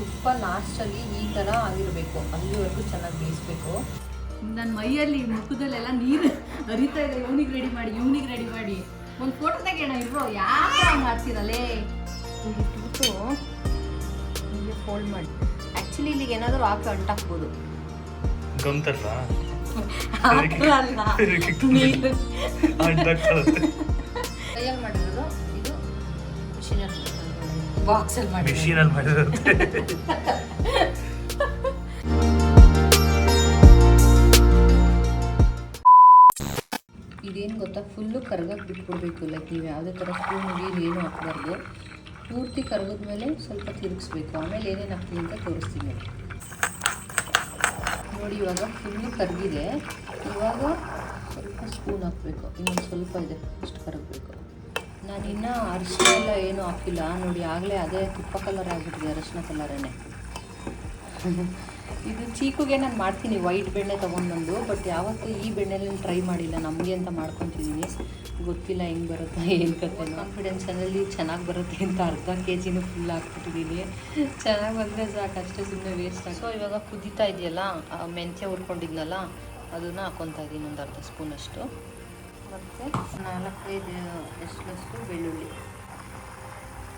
ತುಪ್ಪ ಲಾಸ್ಟಲ್ಲಿ ಈ ಥರ ಆಗಿರಬೇಕು, ಅಲ್ಲಿವರೆಗೂ ಚೆನ್ನಾಗಿ ಬೇಯಿಸ್ಬೇಕು. ನನ್ನ ಮೈಯಲ್ಲಿ ಮುಖದಲ್ಲೆಲ್ಲ ನೀರು ಹರಿತಾ ಇದೆ. ಇವನಿಗೆ ರೆಡಿ ಮಾಡಿ ಒಂದು ಫೋಟೋ ತೆಗೆಯೋಣ ಇರೋ. ಯಾಕೆ ಮಾಡ್ತೀರಲ್ಲೇ? ಇಟ್ಬಿಟ್ಟು ಹೀಗೆ ಫೋಲ್ಡ್ ಮಾಡಿ. ಆ್ಯಕ್ಚುಲಿ ಇಲ್ಲಿಗೆ ಏನಾದರೂ ಹಾಕಿ ಅಂಟಾಕ್ಬೋದು. ಕೈಯಲ್ಲಿ ಮಾಡಿರೋದು ಇದು ಮಿಷಿನಲ್ಲಿ ಬಾಕ್ಸಲ್ಲಿ ಮಾಡಿರೋದು. ಇದೇನು ಗೊತ್ತಾ, ಫುಲ್ಲು ಕರ್ಗಕ್ಕೆ ಬಿಟ್ಕೊಡ್ಬೇಕು. ಲೈಕ್ ನೀವು ಯಾವುದೇ ಥರ ಸ್ಪೂನ್ ಏನು ಹಾಕಬಾರ್ದು. ಪೂರ್ತಿ ಕರಗಿದ್ಮೇಲೆ ಸ್ವಲ್ಪ ತಿರುಗಿಸ್ಬೇಕು. ಆಮೇಲೆ ಏನೇನು ಹಾಕ್ತೀನಿ ಅಂತ ತೋರಿಸ್ತೀನಿ ನೋಡಿ. ಇವಾಗ ಫುಲ್ಲು ಕರಗಿದೆ. ಇವಾಗ ಸ್ವಲ್ಪ ಸ್ಪೂನ್ ಹಾಕಬೇಕು. ಇನ್ನೊಂದು ಸ್ವಲ್ಪ ಇದೆ, ಅಷ್ಟು ಕರಗಬೇಕು. ನಾನಿನ್ನೂ ಅರಿಶಿನ ಎಲ್ಲ ಏನೂ ಹಾಕಿಲ್ಲ ನೋಡಿ. ಆಗಲೇ ಅದೇ ತುಪ್ಪ ಕಲರ್ ಆಗಿಬಿಟ್ಟಿದೆ, ಅರಿಶಿನ ಕಲರೇ. ಇದು ಚೀಕುಗೆ ನಾನು ಮಾಡ್ತೀನಿ ವೈಟ್ ಬೆಣ್ಣೆ ತೊಗೊಂಡ್ಬಂದು. ಬಟ್ ಯಾವತ್ತೂ ಈ ಬೆಣ್ಣೆಲಿ ಟ್ರೈ ಮಾಡಿಲ್ಲ. ನಮಗೆ ಅಂತ ಮಾಡ್ಕೊತಿದ್ದೀನಿ. ಗೊತ್ತಿಲ್ಲ ಹೆಂಗೆ ಬರುತ್ತಾ ಏನು ಕತೆ. ಕಾನ್ಫಿಡೆನ್ಸಲ್ಲಿ ಚೆನ್ನಾಗಿ ಬರುತ್ತೆ ಅಂತ ಅರ್ಧ kg ಫುಲ್ ಹಾಕ್ಬಿಟ್ಟಿದ್ದೀನಿ. ಚೆನ್ನಾಗಿ ಬಂದರೆ ಸಾಕು, ಅಷ್ಟೇ, ಸುಮ್ಮನೆ ವೇಸ್ಟ್ ಆಗಿ. ಸೊ ಇವಾಗ ಕುದೀತಾ ಇದೆಯಲ್ಲ, ಮೆಂತ್ಯ ಹುರ್ಕೊಂಡಿದ್ನಲ್ಲ ಅದನ್ನು ಹಾಕ್ಕೊತಾ ಇದ್ದೀನಿ, ಒಂದು ಅರ್ಧ ಸ್ಪೂನಷ್ಟು. ಮತ್ತು 4-5 ಎಷ್ಟಷ್ಟು ಬೆಳ್ಳುಳ್ಳಿ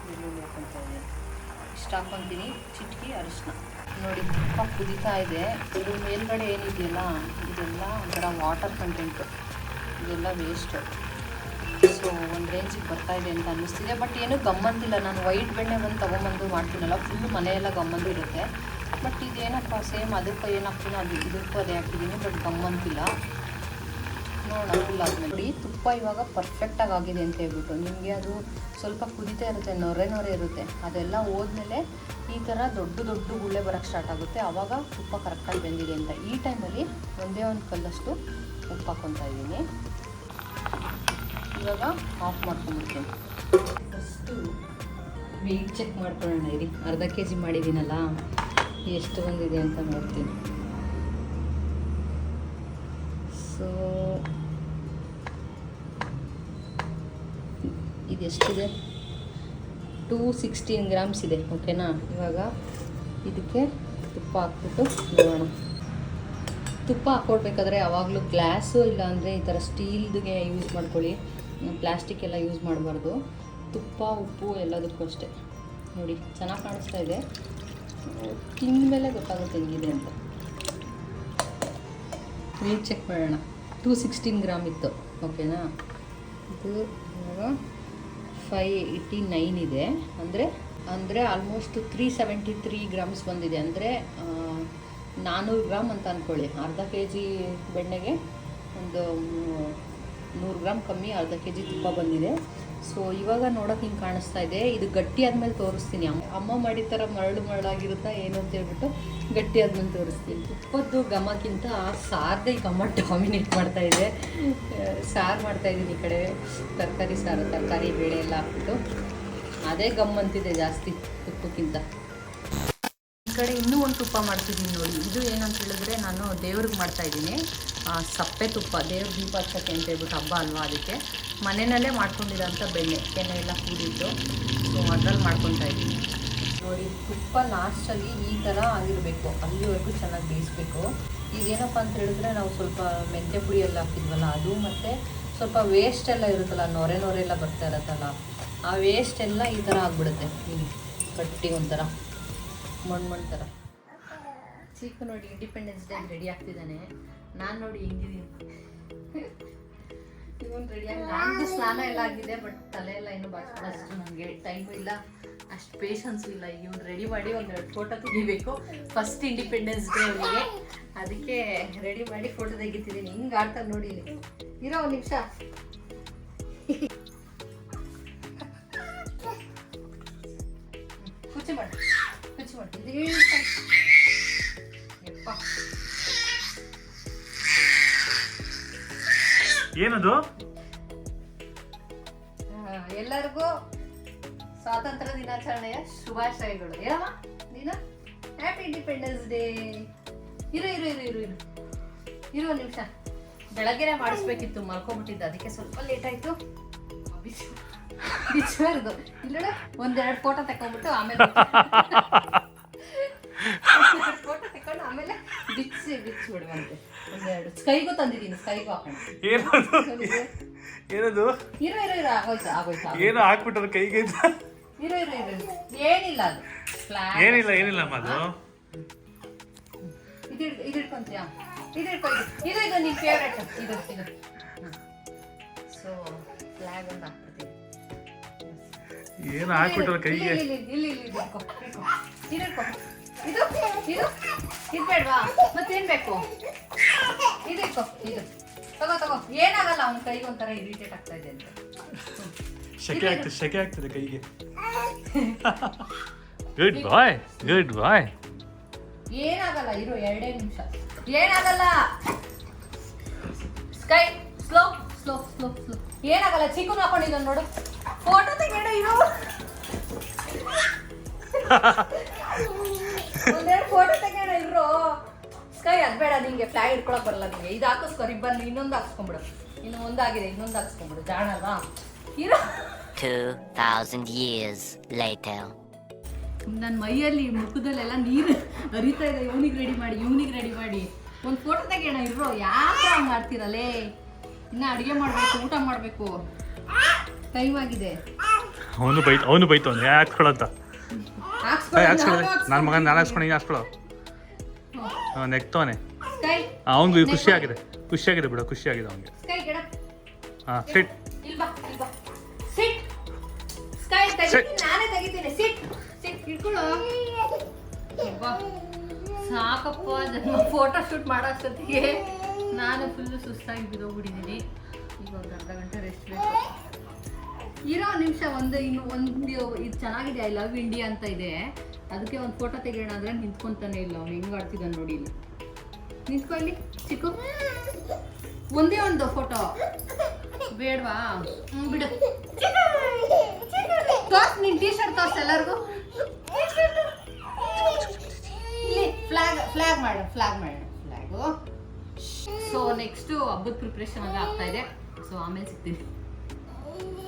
ಹಾಕ್ಕೊತಾ ಇದ್ದೀನಿ. ಇಷ್ಟು ಹಾಕ್ಕೊತೀನಿ. ಚಿಟಕಿ ಅರಿಶಿನ. ನೋಡಿ ತುಪ್ಪ ಕುದೀತಾ ಇದೆ. ಇದು ಮೇಲ್ಗಡೆ ಏನಿದೆಯಲ್ಲ ಇದೆಲ್ಲ ಒಂಥರ ವಾಟರ್ ಕಂಟೆಂಟು, ಇದೆಲ್ಲ ವೇಸ್ಟು. ಸೊ ಒಂದು ರೇಂಜಿಗೆ ಬರ್ತಾಯಿದೆ ಅಂತ ಅನ್ನಿಸ್ತಿದೆ. ಬಟ್ ಏನೂ ಗಮ್ಮಂತಿಲ್ಲ. ನಾನು ವೈಟ್ ಬೆಣ್ಣೆ ಬಂದು ತೊಗೊಂಬಂದು ಮಾಡ್ತೀನಲ್ಲ, ಫುಲ್ಲು ಮನೆಯೆಲ್ಲ ಗಮ್ಮಂದು ಇರುತ್ತೆ. ಬಟ್ ಇದೇನಪ್ಪ ಸೇಮ್ ಅದಕ್ಕೆ ಏನು ಹಾಕ್ತೀನೋ ಅದು ಇದಕ್ಕೂ ಅದೇ ಹಾಕಿದ್ದೀನಿ. ಬಟ್ ಗಮ್ಮಂತಿಲ್ಲ. ನೋಡೋಣ ಫುಲ್ ಆದಮೇಲೆ. ನೋಡಿ ತುಪ್ಪ ಇವಾಗ ಪರ್ಫೆಕ್ಟಾಗಿ ಆಗಿದೆ ಅಂತ ಹೇಳ್ಬಿಟ್ಟು. ನಿಮಗೆ ಅದು ಸ್ವಲ್ಪ ಕುದೀತಾ ಇರುತ್ತೆ, ನೊರೆ ಇರುತ್ತೆ. ಅದೆಲ್ಲ ಹೋದ್ಮೇಲೆ ಈ ಥರ ದೊಡ್ಡ ಗುಳ್ಳೆ ಬರೋಕ್ಕೆ ಸ್ಟಾರ್ಟ್ ಆಗುತ್ತೆ. ಆವಾಗ ತುಪ್ಪ ಕರೆಕ್ಟಾಗಿ ಬೆಂದಿದೆ ಅಂತ. ಈ ಟೈಮಲ್ಲಿ ಒಂದೇ ಒಂದು ಕಲ್ಲಷ್ಟು ಉಪ್ಪು ಹಾಕ್ಕೊತಾ ಇದ್ದೀನಿ. ಇವಾಗ ಆಫ್ ಮಾಡ್ಕೊಂಡ್ಬಿಡ್ತೀನಿ. ಫಸ್ಟು ವೆಯ್ಟ್ ಚೆಕ್ ಮಾಡ್ಕೊಳ್ಳೋಣ ಇರಿ. ಅರ್ಧ kg ಮಾಡಿದ್ದೀನಲ್ಲ, ಎಷ್ಟು ಬಂದಿದೆ ಅಂತ ನೋಡ್ತೀನಿ. ಸೊ ಇದೆಷ್ಟಿದೆ? 216 ಗ್ರಾಮ್ಸ್ ಇದೆ. ಓಕೆನಾ? ಇವಾಗ ಇದಕ್ಕೆ ತುಪ್ಪ ಹಾಕ್ಬಿಟ್ಟು ನೋಡೋಣ. ತುಪ್ಪ ಹಾಕ್ಕೊಡ್ಬೇಕಾದ್ರೆ ಯಾವಾಗಲೂ ಗ್ಲಾಸು ಇಲ್ಲಾಂದರೆ ಈ ಥರ ಸ್ಟೀಲ್ಗೆ ಯೂಸ್ ಮಾಡ್ಕೊಳ್ಳಿ. ಪ್ಲಾಸ್ಟಿಕ್ ಎಲ್ಲ ಯೂಸ್ ಮಾಡಬಾರ್ದು. ತುಪ್ಪ ಉಪ್ಪು ಎಲ್ಲದಕ್ಕೂ ಅಷ್ಟೇ. ನೋಡಿ ಚೆನ್ನಾಗಿ ಕಾಣಿಸ್ತಾ ಇದೆ. ತಿಂದ ಮೇಲೆ ಗೊತ್ತಾಗುತ್ತೆ ಹೆಂಗಿದೆ ಅಂತ. ವೇಟ್ ಚೆಕ್ ಮಾಡೋಣ. 216 ಗ್ರಾಮ್ ಇತ್ತು. ಓಕೆನಾ? ಇದು ಇವಾಗ 589 ಇದೆ. ಅಂದರೆ ಆಲ್ಮೋಸ್ಟ್ 373 ಗ್ರಾಮ್ಸ್ ಬಂದಿದೆ. ಅಂದರೆ 400 ಗ್ರಾಮ್ ಅಂತ ಅಂದ್ಕೊಳ್ಳಿ. ಅರ್ಧ kg ಬೆಣ್ಣೆಗೆ ಒಂದು 100 ಗ್ರಾಮ್ ಕಮ್ಮಿ, ಅರ್ಧ kg ತುಪ್ಪ ಬಂದಿದೆ. ಸೊ ಇವಾಗ ನೋಡೋಕೆ ಹಿಂಗೆ ಕಾಣಿಸ್ತಾ ಇದೆ. ಇದು ಗಟ್ಟಿ ಆದಮೇಲೆ ತೋರಿಸ್ತೀನಿ. ಅಮ್ಮ ಮಾಡಿದ ಥರ ಮರಳಾಗಿರುತ್ತಾ ಏನು ಅಂತ ಹೇಳ್ಬಿಟ್ಟು ಗಟ್ಟಿ ಆದ್ಮೇಲೆ ತೋರಿಸ್ತೀನಿ. ತುಪ್ಪದ್ದು ಘಮಕ್ಕಿಂತ ಸಾರ್ದೇ ಘಮ ಡಾಮಿನೇಟ್ ಮಾಡ್ತಾಯಿದೆ. ಸಾರು ಮಾಡ್ತಾಯಿದ್ದೀನಿ ಈ ಕಡೆ, ತರಕಾರಿ ಸಾರು, ತರಕಾರಿ ಬೇಳೆ ಎಲ್ಲ ಹಾಕ್ಬಿಟ್ಟು. ಅದೇ ಗಮ್ಮಂತಿದೆ ಜಾಸ್ತಿ ತುಪ್ಪಕ್ಕಿಂತ. ಈ ಕಡೆ ಇನ್ನೂ ಒಂದು ತುಪ್ಪ ಮಾಡ್ತಿದ್ದೀನಿ ನೋಡಿ. ಇದು ಏನಂತ ಹೇಳಿದ್ರೆ ನಾನು ದೇವ್ರಿಗೆ ಮಾಡ್ತಾಯಿದ್ದೀನಿ ಸಪ್ಪೆ ತುಪ್ಪ. ದೇವ್ರ ದೀಪ ಹಚ್ಚಕ್ಕೆ ಅಂತ ಹೇಳ್ಬಿಟ್ಟು ಹಬ್ಬ ಅಲ್ವಾ, ಅದಕ್ಕೆ ಮನೆಯಲ್ಲೇ ಮಾಡ್ಕೊಂಡಿರೋಂಥ ಬೆಣ್ಣೆ ಕೆನೆ ಎಲ್ಲ ಕೂಡಿದ್ದು. ಸೊ ಅದ್ರಲ್ಲಿ ಮಾಡ್ಕೊತಾ ಇದ್ದೀನಿ ನೋಡಿ. ತುಪ್ಪ ಲಾಸ್ಟಲ್ಲಿ ಈ ಥರ ಆಗಿರಬೇಕು, ಅಲ್ಲಿವರೆಗೂ ಚೆನ್ನಾಗಿ ಬೇಯಿಸ್ಬೇಕು. ಈಗೇನಪ್ಪ ಅಂತ ಹೇಳಿದ್ರೆ ನಾವು ಸ್ವಲ್ಪ ಮೆಂತ್ಯ ಪುಡಿ ಎಲ್ಲ ಹಾಕಿದ್ವಲ್ಲ ಅದು, ಮತ್ತು ಸ್ವಲ್ಪ ವೇಸ್ಟ್ ಎಲ್ಲ ಇರುತ್ತಲ್ಲ, ನೊರೆ ಎಲ್ಲ ಬರ್ತಾ ಇರುತ್ತಲ್ಲ, ಆ ವೇಸ್ಟ್ ಎಲ್ಲ ಈ ಥರ ಆಗಿಬಿಡುತ್ತೆ. ಇಲ್ಲಿ ಗಟ್ಟಿ ಒಂಥರ ಮಣ್ಣು ಥರ. ಚೀಕು ನೋಡಿ ಇಂಡಿಪೆಂಡೆನ್ಸ್ ಡೇ ರೆಡಿ ಆಗ್ತಿದ್ದಾನೆ. ನಾನು ನೋಡಿ ಹಿಂಗಿದ್ದೀನಿ. ಇವನು ರೆಡಿಯಾಗಿ ನಾನು ಸ್ನಾನ ಎಲ್ಲ ಆಗಿದೆ. ಬಟ್ ತಲೆ ಎಲ್ಲ ಇನ್ನೂ ಅಷ್ಟು ನನಗೆ ಟೈಮು ಇಲ್ಲ, ಅಷ್ಟು ಪೇಷನ್ಸು ಇಲ್ಲ. ಇವನು ರೆಡಿ ಮಾಡಿ ಒಂದೆರಡು ಫೋಟೋ ತೆಗಿಬೇಕು. ಫಸ್ಟ್ ಇಂಡಿಪೆಂಡೆನ್ಸ್ ಡೇ ಅವನಿಗೆ, ಅದಕ್ಕೆ ರೆಡಿ ಮಾಡಿ ಫೋಟೋ ತೆಗಿತಿದ್ದೀನಿ. ಹಿಂಗೆ ಆಡ್ತಾರೆ ನೋಡಿ. ಇರೋ ಒಂದು ನಿಮಿಷ. ಕುಚ್ಚು ಮಾಡಿ ಏನದು? ಎಲ್ಲರಿಗೂ ಸ್ವಾತಂತ್ರ್ಯ ದಿನಾಚರಣೆಯ ಶುಭಾಶಯಗಳು. ಏನಮ್ಮ ನೀನು? Happy independence day. ಇರು ಒಂದು ನಿಮಿಷ. ಬೆಳಗ್ಗೆನೆ ಮಾಡಿಸ್ಬೇಕಿತ್ತು, ಮಲ್ಕೊಂಡ್ಬಿಟ್ಟಿದ್ದೆ, ಅದಕ್ಕೆ ಸ್ವಲ್ಪ ಲೇಟ್ ಆಯ್ತು. ಬಿಚ್ಚಬಾರ್ದು. ಇಲ್ಲ ಒಂದೆರಡು ಫೋಟೋ ತಕೊಂಡ್ಬಿಟ್ಟು ಆಮೇಲೆ ಸ್ಕೈಗೂ ತಂದಿದ್ದೀನಿ, ಸ್ಕೈಗೂ ಹಾಕೋಣ. ಏನದು ಏನದು ಇರೋ ಆಗೋಯ್ತು. ಏನು ಹಾಕ್ಬಿಟ್ಟದ ಕೈಗೆ ಇರೋ ಏನಿಲ್ಲ ಅದು ಫ್ಲಾಗ್. ಏನಿಲ್ಲ ಅಮ್ಮ ಅದು. ಇದು ಇಟ್ಕೊಂತೀಯಾ? ಇದು ನಿನ್ ಫೇವ್ರೇಟ್. ಇದು ಸೊ ಫ್ಲಾಗ್ ಅಂತ ಹಾಕ್ಬಿಡ್ತೀನಿ. ಏನು ಹಾಕ್ಬಿಟ್ಟದ ಕೈಗೆ. ಇಲ್ಲಿ ಇಟ್ಕೊ. ಇದು ಬೇಡವಾ? ಮತ್ತೇನ್ ಬೇಕು? ಇದು ಇಟ್ಕೊ. ಇದು ತಗೋ. ಏನಾಗಲ್ಲ, ಅವ್ನ ಕೈಗೆ ಒಂಥರ ಇರಿಟೇಟ್ ಆಗ್ತಾ ಇದೆ ಅಂತ. ಶೆಕೆ ಆಗ್ತದೆ ಕೈಗೆ. ಗುಡ್ ಬಾಯ್. ಏನಾಗಲ್ಲ, ಇರು 2 ನಿಮಿಷ. ಏನಾಗಲ್ಲ. Sky slow. ಏನಾಗಲ್ಲ. ಚಿಕ್ಕನ್ ಹಾಕೊಂಡಿದ್ದ ನೋಡು. ಫೋಟೋ ತೆಗೆಡ ಇರು. ಒಂದೆರಡು ಫೋಟೋ ತೆಗೆಡ ಇರು. ಸ್ಕೈ ಅದ್ ಬೇಡ, ನಿಂಗೆ ಫ್ಲಾಗ್ ಇಟ್ಕೊಳಕ್ ಬರಲ್ಲ ನಿಂಗೆ. ಇದು ಹಾಕಿಸ್ಕೊ, ರಿಬ್ಬನ್ ಇನ್ನೊಂದು ಹಾಕ್ಸ್ಕೊಂಡ್ಬಿಡು. ಇನ್ನು ಒಂದಾಗಿದೆ, ಇನ್ನೊಂದು ಹಾಕ್ಸ್ಕೊಂಡ್ಬಿಡು. ಜಾಣಲ್ವಾ? ಇರು. 2000 years later. ನನ್ನ ಮೈಯಲ್ಲಿ ಮುಖದಲ್ಲೆಲ್ಲ ನೀರು ಹರಿತಾ ಇದೆ. ಇವನಿಗೆ ರೆಡಿ ಮಾಡಿ ಒಂದು ಫೋಟೋ ತೆಗೆಯೋಣ. ಇರೋ ಯಾಕೆ ಹಂಗೆ ಆಡ್ತಿರಲ್ಲೇ? ಇನ್ನು ಅಡುಗೆ ಮಾಡಬೇಕು, ಊಟ ಮಾಡಬೇಕು, ಟೈಮ್ ಆಗಿದೆ. ಅವನು ಬೈತವನು ಹಾಕ್ಸ್ಕೊಳಂತ. ನನ್ನ ಮಗನ ನಾನು ಹಾಕ್ಸ್ಕೊಳ್ಳೋ ನೆಕ್ತವನೆ. ಅವನಿಗೆ ಖುಷಿಯಾಗಿದೆ ಬಿಡ, ಖುಷಿಯಾಗಿದೆ ಅವನಿಗೆ. ಹಾಂ ಸಿಟ್. ನಾನೇ ತೆಗಿತೀನಿ. ಸಿಟ್ ಇಟ್ಕೊಳ್ಳೋ. ಸಾಕಪ್ಪ, ಫೋಟೋ ಶೂಟ್ ಮಾಡೋ ಅಷ್ಟೊತ್ತಿಗೆ ನಾನು ಫುಲ್ಲು ಸುಸ್ತಾಗಿ ಬಿದ್ದೋಗ್ಬಿಟ್ಟಿದ್ದೀನಿ. ಈಗ ಒಂದು ಅರ್ಧ ಗಂಟೆ ರೆಸ್ಟ್ ಬೇಕು. ಇರೋ ನಿಮಿಷ. ಇದು ಚೆನ್ನಾಗಿದೆ, ಐ ಲವ್ ಇಂಡಿಯಾ ಅಂತ ಇದೆ. ಅದಕ್ಕೆ ಒಂದು ಫೋಟೋ ತೆಗೆಯೋಣ ಅಂದರೆ ನಿಂತ್ಕೊಂತಾನೆ ಇಲ್ಲ ಅವ್ನು. ಹೆಂಗೆ ಆಡ್ತಿದ್ದಾನೆ ನೋಡಿ. ಇಲ್ಲಿ ನಿಂತ್ಕೊ. ಇಲ್ಲಿ ಚಿಕ್ಕು ಒಂದೇ ಒಂದು ಫೋಟೋ ಬೇಡವಾ? ಬಿಡು. ತೋರ್ಸ್, ನಿನ್ ಟೀ ಶರ್ಟ್ ತೋರ್ಸ್ ಎಲ್ಲರಿಗೂ. ಇಲ್ಲಿ ಫ್ಲಾಗ್ ಮಾಡೋಣ. ಫ್ಲಾಗು. ಸೊ ನೆಕ್ಸ್ಟು ಹಬ್ಬದ ಪ್ರಿಪ್ರೇಷನ್ ಎಲ್ಲ ಆಗ್ತಾ ಇದೆ. ಸೊ ಆಮೇಲೆ ಸಿಗ್ತೀನಿ.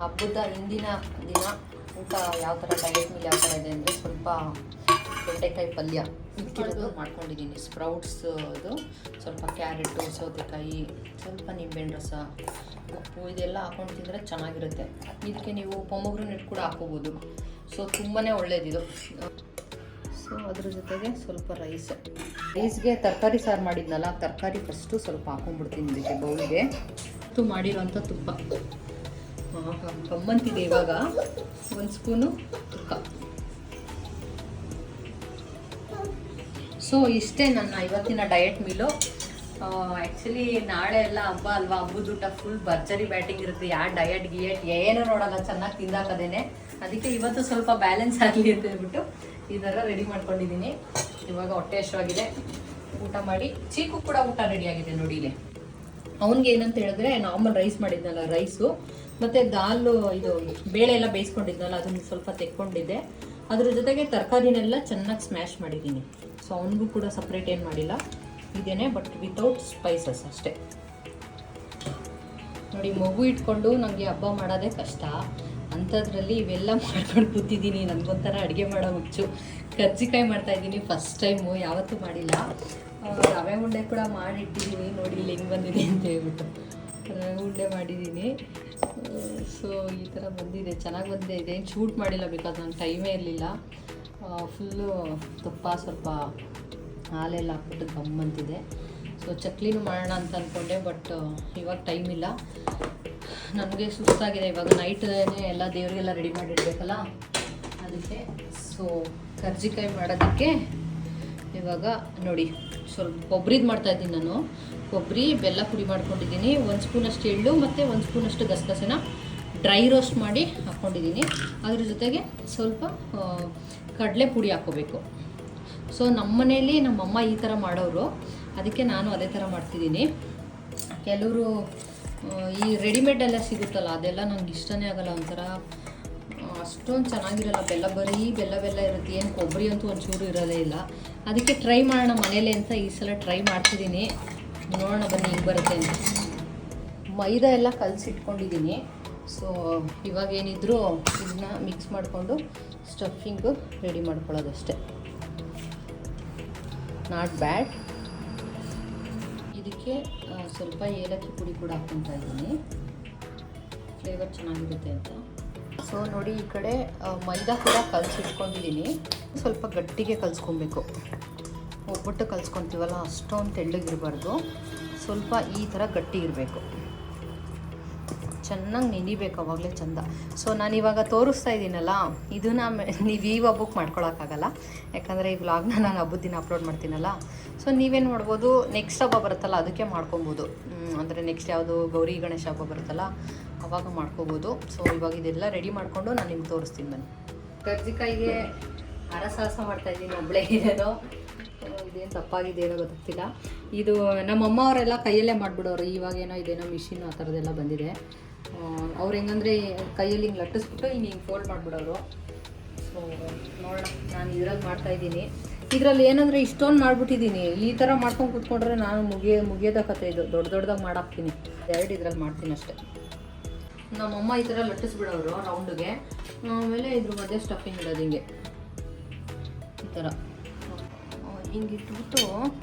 ಹಬ್ಬದ ಹಿಂದಿನ ದಿನ ಊಟ ಯಾವ ಥರ ಡಯಟ್ ಮೇಲೆ ಯಾವ ಥರ ಇದೆ ಅಂದರೆ ಸ್ವಲ್ಪ ಬೆಂಡೆಕಾಯಿ ಪಲ್ಯ ಮಿಕ್ಕಿರೋದು ಮಾಡ್ಕೊಂಡಿದ್ದೀನಿ. ಸ್ಪ್ರೌಟ್ಸ್ ಅದು ಸ್ವಲ್ಪ ಕ್ಯಾರೆಟು, ಸೌತೆಕಾಯಿ, ಸ್ವಲ್ಪ ನಿಂಬೆಹಣ್ಣು ರಸ, ಉಪ್ಪು ಇದೆಲ್ಲ ಹಾಕೊಂಡು ತಿಂದರೆ ಚೆನ್ನಾಗಿರುತ್ತೆ. ಇದಕ್ಕೆ ನೀವು ಪೊಮೊಗ್ರೆನೇಟ್ ಕೂಡ ಹಾಕೋಬೋದು. ಸೊ ತುಂಬಾ ಒಳ್ಳೇದಿದು. ಸೊ ಅದ್ರ ಜೊತೆಗೆ ಸ್ವಲ್ಪ ರೈಸ್ಗೆ ತರಕಾರಿ ಸಾರು ಮಾಡಿದ್ನಲ್ಲ, ತರಕಾರಿ ಫಸ್ಟು ಸ್ವಲ್ಪ ಹಾಕೊಂಡ್ಬಿಡ್ತೀನಿ ಇದಕ್ಕೆ ಬೌಲಿಗೆ. ಮಾಡಿರೋಂಥ ತುಪ್ಪ ಗಮ್ಮಂತಿದೆ. ಇವಾಗ 1 ಸ್ಪೂನು ತುಪ್ಪ. ಸೊ ಇಷ್ಟೇ ನನ್ನ ಇವತ್ತಿನ ಡಯಟ್ ಮೀಲು. ಆ್ಯಕ್ಚುಲಿ ನಾಳೆ ಎಲ್ಲ ಹಬ್ಬ ಅಲ್ವಾ, ಹಬ್ಬದ ಊಟ ಫುಲ್ ಭರ್ಜರಿ ಬ್ಯಾಟಿಂಗ್ ಇರುತ್ತೆ. ಯಾವ ಡಯಟ್ ಏನು ನೋಡೋಲ್ಲ, ಚೆನ್ನಾಗಿ ತಿಂದಾಕದೇನೆ. ಅದಕ್ಕೆ ಇವತ್ತು ಸ್ವಲ್ಪ ಬ್ಯಾಲೆನ್ಸ್ ಆಗಲಿ ಅಂತ ಹೇಳ್ಬಿಟ್ಟು ಈ ಥರ ರೆಡಿ ಮಾಡ್ಕೊಂಡಿದ್ದೀನಿ. ಇವಾಗ ಹೊಟ್ಟೆ ಹಸಿವಾಗಿದೆ, ಊಟ ಮಾಡಿ. ಚೀಕು ಕೂಡ ಊಟ ರೆಡಿಯಾಗಿದೆ ನೋಡಿ. ಇಲ್ಲಿ ಅವ್ನಿಗೆ ಏನಂತ ಹೇಳಿದ್ರೆ, ನಾರ್ಮಲ್ ರೈಸ್ ಮಾಡಿದ್ನಲ್ಲ, ರೈಸು ಮತ್ತು ದಾಲು, ಇದು ಬೇಳೆ ಎಲ್ಲ ಬೇಯಿಸ್ಕೊಂಡಿದ್ನಲ್ಲ, ಅದನ್ನು ಸ್ವಲ್ಪ ತೆಕ್ಕೊಂಡಿದ್ದೆ. ಅದ್ರ ಜೊತೆಗೆ ತರಕಾರಿನೆಲ್ಲ ಚೆನ್ನಾಗಿ ಸ್ಮ್ಯಾಶ್ ಮಾಡಿದ್ದೀನಿ. ಸೊ ಅವನಿಗೂ ಕೂಡ ಸಪ್ರೇಟ್ ಏನು ಮಾಡಿಲ್ಲ, ಇದೇನೆ, ಬಟ್ ವಿತೌಟ್ ಸ್ಪೈಸಸ್ ಅಷ್ಟೇ. ನೋಡಿ, ಮಗು ಇಟ್ಕೊಂಡು ನನಗೆ ಹಬ್ಬ ಮಾಡೋದೇ ಕಷ್ಟ. ಅಂಥದ್ರಲ್ಲಿ ಇವೆಲ್ಲ ಮಾಡ್ಕೊಂಡು ಕೂತಿದ್ದೀನಿ. ನನಗೊಂಥರ ಅಡುಗೆ ಮಾಡೋ ಹುಚ್ಚು. ಕರ್ಜಿಕಾಯಿ ಮಾಡ್ತಾಯಿದ್ದೀನಿ, ಫಸ್ಟ್ ಟೈಮು, ಯಾವತ್ತೂ ಮಾಡಿಲ್ಲ. ರವೆ ಉಂಡೆ ಕೂಡ ಮಾಡಿಟ್ಟಿದ್ದೀನಿ ನೋಡಿ, ಇಲ್ಲಿ ಹೆಂಗೆ ಬಂದಿದೆ ಅಂತ ಹೇಳ್ಬಿಟ್ಟು ರವೆ ಉಂಡೆ ಮಾಡಿದ್ದೀನಿ. ಸೊ ಈ ಥರ ಬಂದಿದೆ, ಚೆನ್ನಾಗಿ ಬಂದಿದೆ. ಇದೇನು ಶೂಟ್ ಮಾಡಿಲ್ಲ, ಬಿಕಾಸ್ ನಂಗೆ ಟೈಮೇ ಇರಲಿಲ್ಲ. ಫುಲ್ಲು ತುಪ್ಪ, ಸ್ವಲ್ಪ ಹಾಲೆಲ್ಲ ಹಾಕ್ಬಿಟ್ಟು ಗಮ್ಮಂತಿದೆ. ಸೊ ಚಕ್ಲಿನೂ ಮಾಡೋಣ ಅಂತ ಅಂದ್ಕೊಂಡೆ, ಬಟ್ ಇವಾಗ ಟೈಮ್ ಇಲ್ಲ, ನನಗೆ ಸುಸ್ತಾಗಿದೆ. ಇವಾಗ ನೈಟೇ ಎಲ್ಲ ದೇವರಿಗೆಲ್ಲ ರೆಡಿ ಮಾಡಿಡಬೇಕಲ್ಲ, ಅದಕ್ಕೆ. ಸೊ ಕರ್ಜಿಕಾಯಿ ಮಾಡೋದಕ್ಕೆ ಇವಾಗ ನೋಡಿ ಸ್ವಲ್ಪ ಕೊಬ್ಬರಿದು ಮಾಡ್ತಾಯಿದ್ದೀನಿ ನಾನು. ಕೊಬ್ಬರಿ, ಬೆಲ್ಲ ಪುಡಿ ಮಾಡ್ಕೊಂಡಿದ್ದೀನಿ. 1 ಸ್ಪೂನಷ್ಟು ಎಳ್ಳು ಮತ್ತು 1 ಸ್ಪೂನಷ್ಟು ಗಸಗಸೆನ ಡ್ರೈ ರೋಸ್ಟ್ ಮಾಡಿ ಹಾಕ್ಕೊಂಡಿದ್ದೀನಿ. ಅದ್ರ ಜೊತೆಗೆ ಸ್ವಲ್ಪ ಕಡಲೆ ಪುಡಿ ಹಾಕ್ಕೋಬೇಕು. ಸೊ ನಮ್ಮ ಮನೇಲಿ ನಮ್ಮಮ್ಮ ಈ ಥರ ಮಾಡೋರು, ಅದಕ್ಕೆ ನಾನು ಅದೇ ಥರ ಮಾಡ್ತಿದ್ದೀನಿ. ಕೆಲವರು ಈ ರೆಡಿಮೇಡ್ ಎಲ್ಲ ಸಿಗುತ್ತಲ್ಲ, ಅದೆಲ್ಲ ನನಗೆ ಇಷ್ಟನೇ ಆಗಲ್ಲ. ಒಂಥರ ಅಷ್ಟೊಂದು ಚೆನ್ನಾಗಿರಲ್ಲ, ಬರೀ ಬೆಲ್ಲ ಇರುತ್ತೆ. ಏನು ಕೊಬ್ಬರಿ ಅಂತೂ ಒಂಚೂರು ಇರೋದೇ ಇಲ್ಲ. ಅದಕ್ಕೆ ಟ್ರೈ ಮಾಡೋಣ ಮನೇಲಿ ಅಂತ ಈ ಸಲ ಟ್ರೈ ಮಾಡ್ತಿದ್ದೀನಿ. ನೋಡೋಣ ಬನ್ನಿ ಹಿಂಗೆ ಬರುತ್ತೆ ಅಂತ. ಮೈದಾ ಎಲ್ಲ ಕಲಸಿಟ್ಕೊಂಡಿದ್ದೀನಿ. ಸೊ ಇವಾಗ ಏನಿದ್ರು ಇದನ್ನ ಮಿಕ್ಸ್ ಮಾಡಿಕೊಂಡು ಸ್ಟಫಿಂಗು ರೆಡಿ ಮಾಡ್ಕೊಳ್ಳೋದಷ್ಟೇ. Not bad. ಇದಕ್ಕೆ ಇದಕ್ಕೆ ಸ್ವಲ್ಪ ಏಲಕ್ಕಿ ಪುಡಿ ಕೂಡ ಹಾಕ್ಕೊತಾ ಇದ್ದೀನಿ, ಫ್ಲೇವರ್ ಚೆನ್ನಾಗಿರುತ್ತೆ ಅಂತ. ಸೊ ನೋಡಿ ಈ ಕಡೆ ಮೈದಾ ಕೂಡ ಕಲಸಿಟ್ಕೊಂಡಿದ್ದೀನಿ. ಸ್ವಲ್ಪ ಗಟ್ಟಿಗೆ ಕಲಿಸ್ಕೊಬೇಕು, ಒಬ್ಬಟ್ಟು ಕಲಿಸ್ಕೊತೀವಲ್ಲ ಅಷ್ಟೊಂದು ತೆಳ್ಳಗಿರಬಾರ್ದು, ಸ್ವಲ್ಪ ಈ ಥರ ಗಟ್ಟಿ ಇರಬೇಕು, ಚೆನ್ನಾಗಿ ನೆನಿಬೇಕು, ಅವಾಗಲೇ ಚೆಂದ. ಸೊ ನಾನಿವಾಗ ತೋರಿಸ್ತಾ ಇದ್ದೀನಲ್ಲ, ಇದನ್ನು ನೀವು ಈ ಹಬ್ಬಕ್ಕೆ ಮಾಡ್ಕೊಳಕ್ಕಾಗಲ್ಲ, ಯಾಕಂದರೆ ಈ ವ್ಲಾಗ್ನ ನಾನು ಹಬ್ಬದ ದಿನ ಅಪ್ಲೋಡ್ ಮಾಡ್ತೀನಲ್ಲ. ಸೊ ನೀವೇನು ಮಾಡ್ಬೋದು, ನೆಕ್ಸ್ಟ್ ಹಬ್ಬ ಬರುತ್ತಲ್ಲ ಅದಕ್ಕೆ ಮಾಡ್ಕೊಬೋದು, ಅಂದರೆ ನೆಕ್ಸ್ಟ್ ಯಾವುದು ಗೌರಿ ಗಣೇಶ ಹಬ್ಬ ಬರುತ್ತಲ್ಲ ಅವಾಗ ಮಾಡ್ಕೋಬೋದು. ಸೊ ಇವಾಗ ಇದೆಲ್ಲ ರೆಡಿ ಮಾಡಿಕೊಂಡು ನಾನು ನಿಮ್ಗೆ ತೋರಿಸ್ತೀನಿ. ನಾನು ಕರ್ಜಿಕಾಯಿಗೆ ಅರಸಾಹಸ ಮಾಡ್ತಾಯಿದ್ದೀನಿ, ಒಬ್ಬಳೇ ಇರೋದು. ಇದೇನು ತಪ್ಪಾಗಿದೆಯೋ ಗೊತ್ತಾಗ್ತಿಲ್ಲ. ಇದು ನಮ್ಮಮ್ಮ ಅವರೆಲ್ಲ ಕೈಯಲ್ಲೇ ಮಾಡಿಬಿಡೋರು, ಇವಾಗೇನೋ ಇದೇನೋ ಮಿಷಿನ್ ಆ ಥರದ್ದೆಲ್ಲ ಬಂದಿದೆ. ಅವ್ರು ಹೆಂಗಂದರೆ ಕೈಯಲ್ಲಿ ಹಿಂಗೆ ಲಟ್ಟಿಸ್ಬಿಟ್ಟು ಹಿಂಗೆ ಫೋಲ್ಡ್ ಮಾಡಿಬಿಡೋರು. ಸೊ ನೋಡೋಣ, ನಾನು ಇದ್ರಲ್ಲಿ ಮಾಡ್ತಾಯಿದ್ದೀನಿ. ಇದರಲ್ಲಿ ಏನಂದರೆ ಇಷ್ಟೊಂದು ಮಾಡಿಬಿಟ್ಟಿದ್ದೀನಿ, ಈ ಥರ ಮಾಡ್ಕೊಂಡು ಕೂತ್ಕೊಂಡ್ರೆ ನಾನು ಮುಗಿಯೋದ ಕತೆ ಇದು, ದೊಡ್ಡದಾಗಿ ಮಾಡಾಕ್ತೀನಿ. 2 ಇದ್ರಲ್ಲಿ ಮಾಡ್ತೀನಿ ಅಷ್ಟೇ. ನಮ್ಮಮ್ಮ ಈ ಥರ ಲಟ್ಟಿಸ್ಬಿಡೋರು ರೌಂಡಿಗೆ, ಆಮೇಲೆ ಇದ್ರ ಮಧ್ಯೆ ಸ್ಟಫಿಂಗ್ ಇಡೋದು ಹಿಂಗೆ ಈ ಥರ ಹಿಂಗೆ ಇಟ್ಬಿಟ್ಟು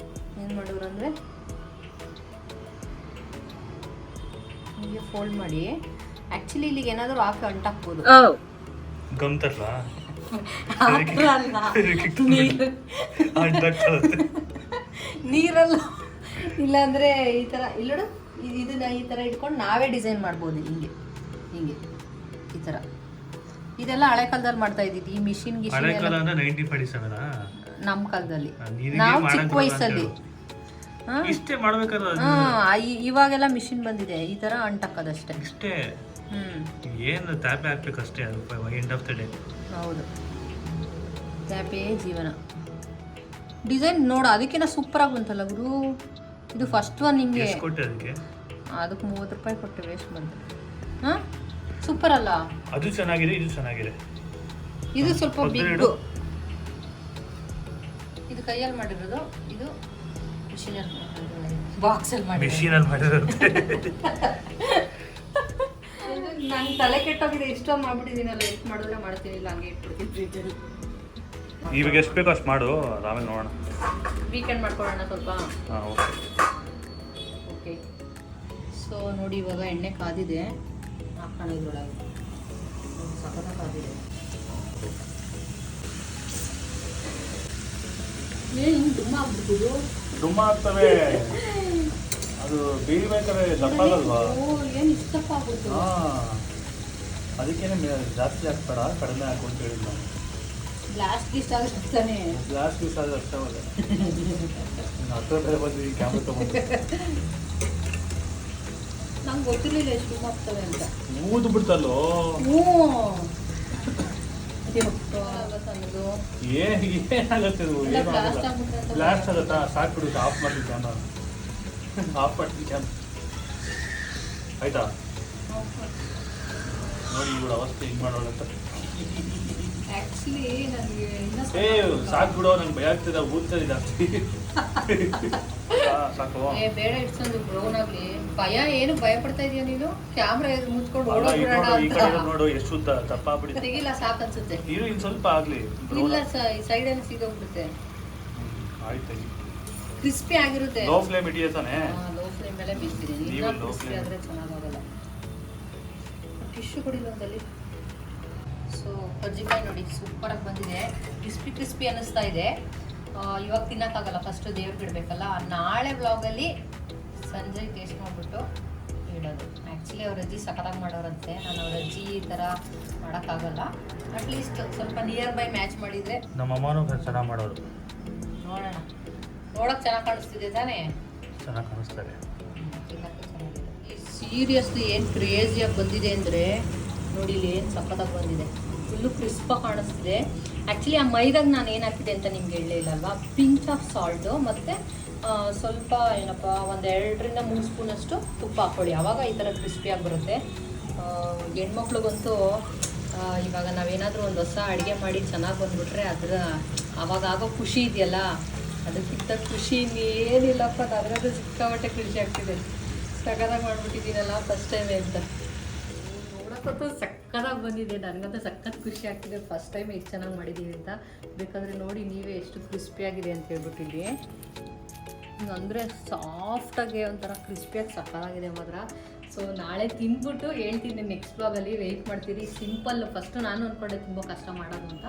ಏನು ಮಾಡೋರು ಅಂದರೆ ಹಿಂಗೆ ಫೋಲ್ಡ್ ಮಾಡಿ. ಆ್ಯಕ್ಚುಲಿ ಇಲ್ಲಿಗೆ ಏನಾದರೂ ಹಾಕಿ ಅಂಟಾಕ್ಬೋದು, ಗಮ್ತಲ್ಲ ನೀರಲ್ಲ, ಇಲ್ಲಾಂದರೆ ಈ ಥರ ಇಲ್ಲೋಡು, ಇದನ್ನ ಈ ಥರ ಇಟ್ಕೊಂಡು ನಾವೇ ಡಿಸೈನ್ ಮಾಡ್ಬೋದು. ಹಿಂಗೆ ಹಿಂಗೆ ಈ ಥರ ಇದೆಲ್ಲ ಹಳೆ ಕಾಲದಲ್ಲಿ ಮಾಡ್ತಾ ಇದ್ದಿದ್ದು, ಈ ಮಿಷಿನ್ಗೆ ನಮ್ಮ ಕಾಲದಲ್ಲಿ ನಾವು ಚಿಕ್ಕ ವಯಸ್ಸಲ್ಲಿ. ಇವಾಗೆಲ್ಲ ಮಿಷಿನ್ ಬಂದಿದೆ, ಈ ಥರ ಅಂಟಾಕೋದಷ್ಟೇ. ಇಷ್ಟೇ, ಏನು ಟ್ಯಾಪೆ ಹಾಕ್ಬೇಕಷ್ಟೇ, ಎಂಡ್ ಆಫ್ ದ ಡೇ. ಹೌದು, ಟ್ಯಾಪೇ ಜೀವನ. ಡಿಸೈನ್ ನೋಡು, ಅದಕ್ಕಿಂತ ಸೂಪರಾಗಿ ಬಂತಲ್ಲ ಗುರು. ಇದು ಫಸ್ಟ್ ಒನ್ ನಿಮಗೆ ಕೊಟ್ಟೆ ಅದಕ್ಕೆ 30 ರೂಪಾಯಿ ಕೊಟ್ಟೆ, ವೇಸ್ಟ್ ಮಾಡಿದೆ. ಹಾಂ, ಸೂಪರ್ ಅಲ್ಲ? ಅದು ಚೆನ್ನಾಗಿದೆ, ಇದು ಚೆನ್ನಾಗಿದೆ. ಇದು ಸ್ವಲ್ಪ ಬಿಗ್ಗು, ಇದು ಕೈಯಲ್ಲಿ ಮಾಡಿರೋದು, ಇದು ಮಿಷಿನಲ್ಲಿ ಬಾಕ್ಸಲ್ಲಿ ಮಾಡಿ ಮಿಷಿನಲ್ಲಿ ಮಾಡಿರೋದು. ನಾನು ತಲೆ ಕೆಟ್ಟೋಗಿದೆ, ಇಷ್ಟೊಂದು ಮಾಡ್ಬಿಟ್ಟಿದ್ದೀನಲ್ಲ, ಎಷ್ಟು ಮಾಡಿದ್ರೆ ಮಾಡ್ತೀನಿ, ಇಲ್ಲ ಹಂಗೆ ಇಟ್ಬಿಡ್ತೀನಿ ಫ್ರಿಜ್ಜಲ್ಲಿ. ಇವಾಗ ಎಷ್ಟು ಬೇಕೋ ಅಷ್ಟು ಮಾಡು, ಆಮೇಲೆ ನೋಡೋಣ, ವೀಕೆಂಡ್ ಮಾಡ್ಕೊಳ್ಳೋಣ ಸ್ವಲ್ಪ. ಹಾಂ, ಓಕೆ ಓಕೆ. ಸೊ ನೋಡಿ ಇವಾಗ ಎಣ್ಣೆ ಕಾದಿದೆ, ಹಾಕೋಣ ಇದ್ರೊಳಗೆ. ಸಖತ್ತ ಕಾದಿದೆ. ಏನು ಹಿಂಗೆ ತುಂಬ ಆಗ್ಬಿಡ್ತದು, ತುಂಬ ಆಗ್ತವೆ, ಅದು ಬೇಯಬೇಕಾದ್ರೆ ದಪ್ಪ ಆಗಲ್ವಾ? ಏನು ಇಷ್ಟು ದಪ್ಪ ಆಗ್ಬಿಡ್ತು? ಹಾಂ, ಅದಕ್ಕೇನೆ ಜಾಸ್ತಿ ಹಾಕ್ಬೇಡ, ಕಡಿಮೆ ಹಾಕು ಅಂತ ಹೇಳಿದ್ದು ನಾನು. ಗ್ಲಾಸ್ ಗೀಸ್ ಆಗಿರ್ತಾನೆ, ಗ್ಲಾಸ್ ಪೀಸ್ ಆದ್ರೆ ಅಷ್ಟೇ ಅಲ್ಲ. ಹತ್ತಿರ ಬೇರೆ ಬಂದು ಕ್ಯಾಮ್ರಾ ತೊಗೊಂಡು ನಂಗೆ ಗೊತ್ತಿರಲಿಲ್ಲ ಎಷ್ಟು ತುಂಬ ಆಗ್ತವೆ ಅಂತ. ಊದು ಬಿಡ್ತಲ್ಲೋ. ಏನಾಗುತ್ತೆ, ಬ್ಲಾಸ್ಟ್ ಆಗುತ್ತಾ? ಸಾಕ್ಬಿಡುತ್ತೆ, ಆಫ್ ಮಾಡ್ಲಿ ಕ್ಯಾಮ್ರಾ, ಆಫ್ ಮಾಡ್ತೀನಿ ಕ್ಯಾಮ್ರಾ, ಆಯ್ತಾ? ನೋಡಿ ಇವ್ರ ಅವಸ್ಥೆ ಹಿಂಗೆ ಮಾಡೋಳಂತ. ಆ್ಯಕ್ಚುಲಿ ನನಗೆ ಸಾಕು ಬಿಡೋ, ನಂಗೆ ಭಯ ಆಗ್ತದೆ, ಊದ್ತದೆ ಜಾಸ್ತಿ. ಸಾಕು, ಬೇಡ ಇಟ್ಸಂದು ಬ್ರೌನ್ ಆಗಲಿ. ಭಯ ಏನು ಭಯ ಪಡ್ತಾ ಇದೀಯ ನೀನು? ಕ್ಯಾಮ್ರಾ ಮುಚ್ಕೊಂಡು ಈ ಕಡೆ ನೋಡು, ಎಷ್ಟು ದಪ್ಪ ಆಗ್ಬಿಡಿ. ತೆಗಿಲ್ಲ, ಸಾಕು ಅನ್ಸುತ್ತೆ. ಇರು, ಇನ್ನು ಸ್ವಲ್ಪ ಆಗ್ಲಿ. ಇಲ್ಲ ಸೈಡಲ್ಲಿ ಸಿಗೋಗ್ಬಿಡುತ್ತೆ. ಆಯ್ತು, ಕ್ರಿಸ್ಪಿ ಆಗಿರುತ್ತೆ. ಲೋ ಫ್ಲೇಮ್ ಇಡಿಯ ತಾನೆ? ಲೋ ಫ್ಲೇಮ್ ಮೇಲೆ ಬಿಡ್ತೀನಿ, ಕ್ರಿಸ್ಪಿ ಆದರೆ ಚೆನ್ನಾಗಾಗಲ್ಲ. ಟಿಶ್ಯೂ ಕೊಡಿಲ್ಲ ಒಂದಲ್ಲಿ. ಸೊ ಕರ್ಜಿಕಾಯಿ ನೋಡಿ ಸೂಪರಾಗಿ ಬಂದಿದೆ, ಕ್ರಿಸ್ಪಿ ಅನ್ನಿಸ್ತಾ ಇದೆ. ಇವಾಗ ತಿನ್ನೋಕ್ಕಾಗಲ್ಲ, ಫಸ್ಟು ದೇವ್ರಿಗೆ ಇಡಬೇಕಲ್ಲ. ನಾಳೆ ವ್ಲಾಗಲ್ಲಿ ಸಂಜೆ ಟೇಸ್ಟ್ ಮಾಡಿಬಿಟ್ಟು ಇಡೋದು. ಆ್ಯಕ್ಚುಲಿ ಅವ್ರ ಅಜ್ಜಿ ಸಖತ್ತಾಗಿ ಮಾಡೋರಂತೆ, ನಾನು ಅವ್ರ ಅಜ್ಜಿ ಈ ಥರ ಮಾಡೋಕ್ಕಾಗಲ್ಲ. ಅಟ್ಲೀಸ್ಟ್ ಸ್ವಲ್ಪ ನಿಯರ್ ಬೈ ಮ್ಯಾಚ್ ಮಾಡಿದರೆ. ನಮ್ಮ ಅಮ್ಮನೂ ಚೆನ್ನಾಗಿ ಮಾಡೋರು. ನೋಡೋಣ, ನೋಡೋಕೆ ಚೆನ್ನಾಗಿ ಕಾಣಿಸ್ತಿದೆ ತಾನೇ? ಚೆನ್ನಾಗಿ ಕಾಣಿಸ್ತಾರೆ. ಸೀರಿಯಸ್ಲಿ ಏನು ಕ್ರೇಜಿಯಾಗಿ ಬಂದಿದೆ ಅಂದರೆ ನೋಡಿ, ಇಲ್ಲಿ ಏನು ಸಖತ್ತಾಗಿ ಬಂದಿದೆ, ಫುಲ್ಲು ಕ್ರಿಸ್ಪಾಗಿ ಕಾಣಿಸ್ತಿದೆ. ಆ್ಯಕ್ಚುಲಿ ಆ ಮೈದಾಗ ನಾನು ಏನು ಹಾಕಿದೆ ಅಂತ ನಿಮ್ಗೆ ಹೇಳಲೇ ಇಲ್ಲಲ್ವಾ, ಪಿಂಚ್ ಆಫ್ ಸಾಲ್ಟು ಮತ್ತು ಸ್ವಲ್ಪ ಏನಪ್ಪ 1-2 ಸ್ಪೂನಷ್ಟು ತುಪ್ಪ ಹಾಕ್ಕೊಳ್ಳಿ, ಆವಾಗ ಈ ಥರ ಕ್ರಿಸ್ಪಿಯಾಗಿ ಬರುತ್ತೆ. ಹೆಣ್ಮಕ್ಳಿಗಂತೂ ಇವಾಗ ನಾವೇನಾದರೂ ಒಂದು ಹೊಸ ಅಡುಗೆ ಮಾಡಿ ಚೆನ್ನಾಗಿ ಬಂದುಬಿಟ್ರೆ ಆವಾಗ ಆಗೋ ಖುಷಿ ಇದೆಯಲ್ಲ, ಅದಕ್ಕಿಂತ ಖುಷಿ ಏನಿಲ್ಲಪ್ಪ. ನನಗದು ಸಿಕ್ಕಾಪಟ್ಟೆ ಖುಷಿ ಆಗ್ತಿದೆ, ಸಖತ್ತಾಗಿ ಮಾಡಿಬಿಟ್ಟಿದ್ದೀನಲ್ಲ ಫಸ್ಟ್ ಟೈಮ್ ಅಂತ. ನೋಡೋಕ್ಕಂತೂ ಸಖತ್ತಾಗಿ ಬಂದಿದೆ, ನನಗಂತೂ ಸಖತ್ ಖುಷಿ ಆಗ್ತಿದೆ, ಫಸ್ಟ್ ಟೈಮ್ ಎಷ್ಟು ಚೆನ್ನಾಗಿ ಮಾಡಿದ್ದೀವಿ ಅಂತ. ಬೇಕಾದರೆ ನೋಡಿ ನೀವೇ ಎಷ್ಟು ಕ್ರಿಸ್ಪಿಯಾಗಿದೆ ಅಂತ ಹೇಳ್ಬಿಟ್ಟಿಲ್ಲಿ. ಅಂದರೆ ಸಾಫ್ಟಾಗಿ ಒಂಥರ ಕ್ರಿಸ್ಪಿಯಾಗಿ ಸಕ್ಕತ್ತಾಗಿದೆ ಮಾತ್ರ. ಸೊ ನಾಳೆ ತಿಂದ್ಬಿಟ್ಟು ಹೇಳ್ತೀನಿ ನೆಕ್ಸ್ಟ್ ಬ್ಲಾಗಲ್ಲಿ. ವೆಯ್ಟ್ ಮಾಡ್ತೀರಿ. ಸಿಂಪಲ್ ಫಸ್ಟು ನಾನು ಅಂದ್ಕೊಂಡೆ ತುಂಬ ಕಷ್ಟ ಮಾಡೋದು ಅಂತ.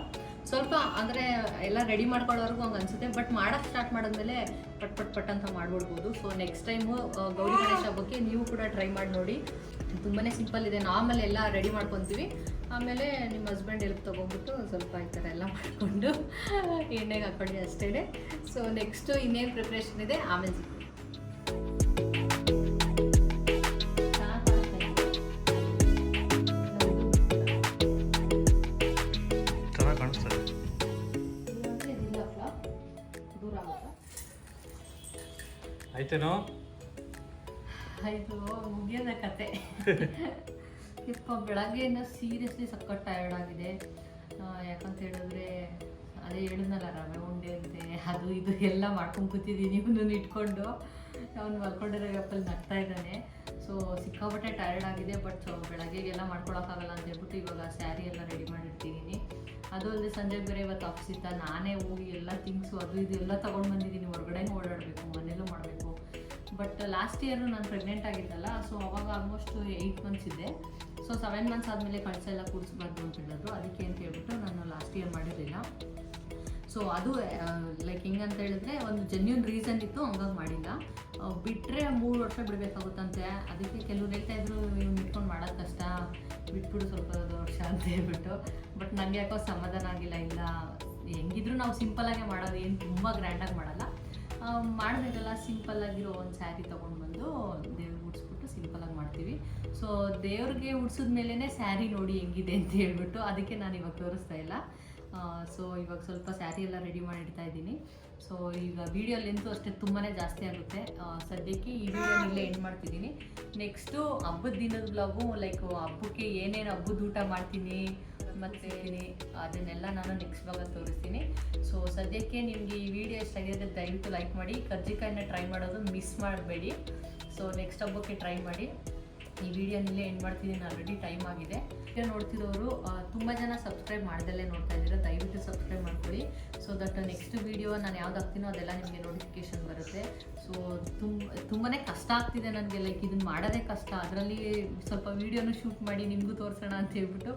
ಸ್ವಲ್ಪ ಅಂದರೆ ಎಲ್ಲ ರೆಡಿ ಮಾಡ್ಕೊಳ್ಳೋರ್ಗು ಹಂಗೆ ಅನಿಸುತ್ತೆ, ಬಟ್ ಮಾಡೋಕ್ಕೆ ಸ್ಟಾರ್ಟ್ ಮಾಡಿದ್ಮೇಲೆ ಪಟ್ ಪಟ್ ಪಟ್ ಅಂತ ಮಾಡ್ಬಿಡ್ಬೋದು. So next time Gauri Ganesha ಹಬ್ಬಕ್ಕೆ ನೀವು ಕೂಡ ಟ್ರೈ ಮಾಡಿ ನೋಡಿ. ತುಂಬಾ ಸಿಂಪಲ್ ಇದೆ. ನಾರ್ಮಲ್ ಎಲ್ಲ ರೆಡಿ ಮಾಡ್ಕೊತೀವಿ, ಆಮೇಲೆ ನಿಮ್ಮ ಹಸ್ಬೆಂಡ್ ಎಲ್ಗೆ ತೊಗೊಂಡ್ಬಿಟ್ಟು ಸ್ವಲ್ಪ ಈ ಥರ ಎಲ್ಲ ಮಾಡಿಕೊಂಡು ಎಣ್ಣೆಗೆ ಹಾಕ್ಕೊಳ್ಳಿ ಅಷ್ಟೇ. ಸೊ ನೆಕ್ಸ್ಟು ಇನ್ನೇನು ಪ್ರಿಪ್ರೇಷನ್ ಇದೆ ಆಮೇಲೆ ಸಿಗ್ತೀವಿ. ಚೆನ್ನಾಗಿ ಕಾಣಿಸ್ತದೆ. ದೂರ ಆಗುತ್ತಾ? ಆಯ್ತೇನೋ? ಇದು ಮುಗಿಯೋದ ಕತೆ. ಯಪ್ಪ ಬೆಳಗ್ಗೆಯಿಂದ ಸೀರಿಯಸ್ಲಿ ಸಖತ್ ಟಯರ್ಡ್ ಆಗಿದೆ. ಯಾಕಂತ ಹೇಳಿದ್ರೆ ಅದೇ ಹೇಳಿದ್ನಲ್ಲ, ರವೆ ಉಂಡೆ ಅಂತೆ ಅದು ಇದು ಎಲ್ಲ ಮಾಡ್ಕೊಂಡು ಕೂತಿದ್ದೀನಿ. ಇವನು ಇಟ್ಕೊಂಡು ಅವ್ನು ಮಲ್ಕೊಂಡಿರೋ ಗಪ್ಪಲ್ಲಿ ನಗ್ತಾ ಇದ್ದಾನೆ. ಸೊ ಸಿಕ್ಕಾಪಟ್ಟೆ ಟಯರ್ಡ್ ಆಗಿದೆ. ಬಟ್ ಬೆಳಗ್ಗೆಗೆಲ್ಲ ಮಾಡ್ಕೊಳಕ್ಕಾಗಲ್ಲ ಅಂತ ಹೇಳ್ಬಿಟ್ಟು ಇವಾಗ ಸ್ಯಾರಿ ಎಲ್ಲ ರೆಡಿ ಮಾಡಿರ್ತಿದ್ದೀನಿ. ಅದು ಅಲ್ಲದೆ ಸಂಜೆ ಬೇರೆ ಇವತ್ತು ಆಫೀಸ್ ಇತ್ತ. ನಾನೇ ಹೋಗಿ ಎಲ್ಲ ಥಿಂಗ್ಸು ಅದು ಇದು ಎಲ್ಲ ತೊಗೊಂಡು ಬಂದಿದ್ದೀನಿ. ಹೊರಗಡೆನೂ ಓಡಾಡಬೇಕು, ಮನೇಲೂ ಮಾಡಬೇಕು. ಬಟ್ ಲಾಸ್ಟ್ ಇಯರು ನಾನು ಪ್ರೆಗ್ನೆಂಟ್ ಆಗಿದ್ದಲ್ಲ, ಸೊ ಅವಾಗ ಆಲ್ಮೋಸ್ಟ್ 8 ಮಂತ್ಸ್ ಇದ್ದೆ. ಸೊ 7 ಮಂತ್ಸ್ ಆದಮೇಲೆ ಕಳಸ ಎಲ್ಲ ಕೂಡಿಸ್ಬಾರ್ದು ಅಂತ ಹೇಳಿದ್ರು. ಅದಕ್ಕೆ ಅಂತ ಹೇಳ್ಬಿಟ್ಟು ನಾನು ಲಾಸ್ಟ್ ಇಯರ್ ಮಾಡಿರಲಿಲ್ಲ. ಸೊ ಅದು ಲೈಕ್ ಹಿಂಗಂತ ಹೇಳಿದ್ರೆ ಒಂದು ಜೆನ್ಯೂನ್ ರೀಸನ್ ಇತ್ತು, ಹಂಗಾಗಿ ಮಾಡಿಲ್ಲ. ಬಿಟ್ಟರೆ 3 ವರ್ಷ ಬಿಡಬೇಕಾಗುತ್ತಂತೆ. ಅದಕ್ಕೆ ಕೆಲವ್ರು ಹೇಳ್ತಾಯಿದ್ರು ಇವ್ನು ಇಟ್ಕೊಂಡು ಮಾಡೋದು ಕಷ್ಟ, ಬಿಟ್ಬಿಡು ಸ್ವಲ್ಪ ವರ್ಷ ಅಂತ ಹೇಳ್ಬಿಟ್ಟು. ಬಟ್ ನನಗೆ ಯಾಕೋ ಸಮಾಧಾನ ಆಗಿಲ್ಲ. ಇಲ್ಲ, ಹೆಂಗಿದ್ರು ನಾವು ಸಿಂಪಲ್ಲಾಗೆ ಮಾಡೋದು, ಏನು ತುಂಬ ಗ್ರ್ಯಾಂಡಾಗಿ ಮಾಡಲ್ಲ. ಮಾಡಬೇಕಲ್ಲ, ಸಿಂಪಲ್ಲಾಗಿರೋ ಒಂದು ಸ್ಯಾರಿ ತೊಗೊಂಡು ಬಂದು ದೇವ್ರಿಗೆ ಉಡ್ಸ್ಬಿಟ್ಟು ಸಿಂಪಲ್ಲಾಗಿ ಮಾಡ್ತೀವಿ. ಸೊ ದೇವ್ರಿಗೆ ಉಡ್ಸಿದ ಮೇಲೇ ಸ್ಯಾರಿ ನೋಡಿ ಹೆಂಗಿದೆ ಅಂತ ಹೇಳ್ಬಿಟ್ಟು ಅದಕ್ಕೆ ನಾನು ಇವಾಗ ತೋರಿಸ್ತಾ ಇಲ್ಲ. ಸೊ ಇವಾಗ ಸ್ವಲ್ಪ ಸ್ಯಾರಿ ಎಲ್ಲ ರೆಡಿ ಮಾಡಿಡ್ತಾ ಇದ್ದೀನಿ. ಸೊ ಈಗ ವೀಡಿಯೋ ಲೆಂತು ಅಷ್ಟೇ ತುಂಬಾ ಜಾಸ್ತಿ ಆಗುತ್ತೆ. ಸದ್ಯಕ್ಕೆ ಈ ವಿಡಿಯೋ ಇಲ್ಲೇ ಎಂಡ್ ಮಾಡ್ತಿದ್ದೀನಿ. ನೆಕ್ಸ್ಟು ಹಬ್ಬದ ದಿನದ ಬ್ಲಾಗು, ಲೈಕ್ ಹಬ್ಬಕ್ಕೆ ಏನೇನು ಹಬ್ಬದ ಊಟ ಮಾಡ್ತೀನಿ ಮತ್ತು ಅದನ್ನೆಲ್ಲ ನಾನು ನೆಕ್ಸ್ಟ್ ಬ್ಲಾಗಲ್ಲಿ ತೋರಿಸ್ತೀನಿ. ಸೊ ಸದ್ಯಕ್ಕೆ ನಿಮಗೆ ಈ ವಿಡಿಯೋ ಇಷ್ಟ ಆಗಿದೆ ದಯವಿಟ್ಟು ಲೈಕ್ ಮಾಡಿ. ಕರ್ಜಿಕಾಯಿನ ಟ್ರೈ ಮಾಡೋದು ಮಿಸ್ ಮಾಡಬೇಡಿ. ಸೊ ನೆಕ್ಸ್ಟ್ ಹಬ್ಬಕ್ಕೆ ಟ್ರೈ ಮಾಡಿ. ಈ ವಿಡಿಯೋನಲ್ಲೇ ಎಂಡ್ ಮಾಡ್ತಿದ್ದೀನಿ. ಆಲ್ರೆಡಿ ಟೈಮ್ ಆಗಿದೆ. ವಿಡಿಯೋ ನೋಡ್ತಿರೋರು ತುಂಬ ಜನ ಸಬ್ಸ್ಕ್ರೈಬ್ ಮಾಡ್ದಲ್ಲೇ ನೋಡ್ತಾ ಇದ್ದೀರಾ. ದಯವಿಟ್ಟು ಸಬ್ಸ್ಕ್ರೈಬ್ ಮಾಡ್ಕೊಳ್ಳಿ. ಸೊ ದಟ್ ನೆಕ್ಸ್ಟ್ ವೀಡಿಯೋ ನಾನು ಯಾವ್ದು ಹಾಕ್ತೀನೋ ಅದೆಲ್ಲ ನಿಮಗೆ ನೋಟಿಫಿಕೇಷನ್ ಬರುತ್ತೆ. ಸೊ ತುಂಬಾ ಕಷ್ಟ ಆಗ್ತಿದೆ ನನಗೆ. ಲೈಕ್ ಇದನ್ನು ಮಾಡೋದೇ ಕಷ್ಟ. ಅದರಲ್ಲಿ ಸ್ವಲ್ಪ ವೀಡಿಯೋನು ಶೂಟ್ ಮಾಡಿ ನಿಮಗೂ ತೋರಿಸೋಣ ಅಂತ ಹೇಳ್ಬಿಟ್ಟು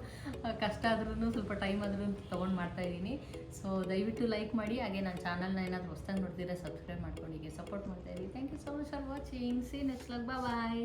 ಕಷ್ಟ ಆದ್ರೂ ಸ್ವಲ್ಪ ಟೈಮ್ ಆದ್ರೂ ತೊಗೊಂಡು ಮಾಡ್ತಾಯಿದ್ದೀನಿ. ಸೊ ದಯವಿಟ್ಟು ಲೈಕ್ ಮಾಡಿ. ಹಾಗೆ ನನ್ನ ಚಾನಲ್ನ ಏನಾದರೂ ಹೊಸ್ದಾಗಿ ನೋಡ್ತಿದ್ರೆ ಸಬ್ಸ್ಕ್ರೈಬ್ ಮಾಡ್ಕೊಂಡು ಹೀಗೆ ಸಪೋರ್ಟ್ ಮಾಡ್ತಾಯಿದ್ದೀನಿ. Thank you so much for watching. See next vlog. Bye.